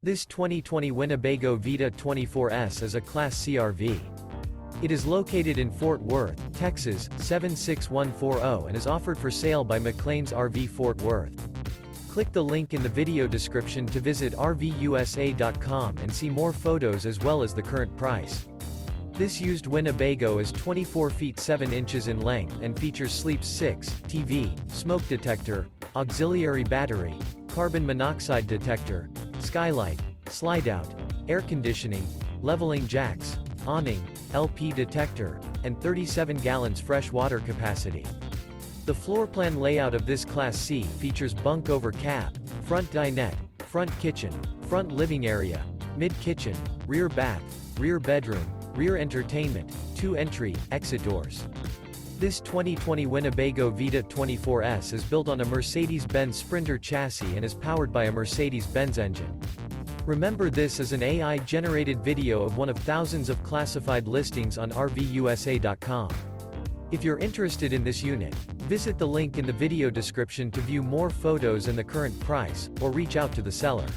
This 2020 Winnebago Vita 24S is a Class C RV. It is located in Fort Worth, Texas, 76140 and is offered for sale by McClain's RV Fort Worth. Click the link in the video description to visit RVUSA.com and see more photos as well as the current price. This used Winnebago is 24 feet 7 inches in length and features sleep 6, TV, smoke detector, auxiliary battery, carbon monoxide detector, skylight, slide-out, air conditioning, leveling jacks, awning, LP detector, and 37 gallons fresh water capacity. The floor plan layout of this Class C features bunk over cab, front dinette, front kitchen, front living area, mid-kitchen, rear bath, rear bedroom, rear entertainment, 2 entry, exit doors. This 2020 Winnebago Vita 24S is built on a Mercedes-Benz Sprinter chassis and is powered by a Mercedes-Benz engine. Remember, this is an AI-generated video of one of thousands of classified listings on RVUSA.com. If you're interested in this unit, visit the link in the video description to view more photos and the current price, or reach out to the seller.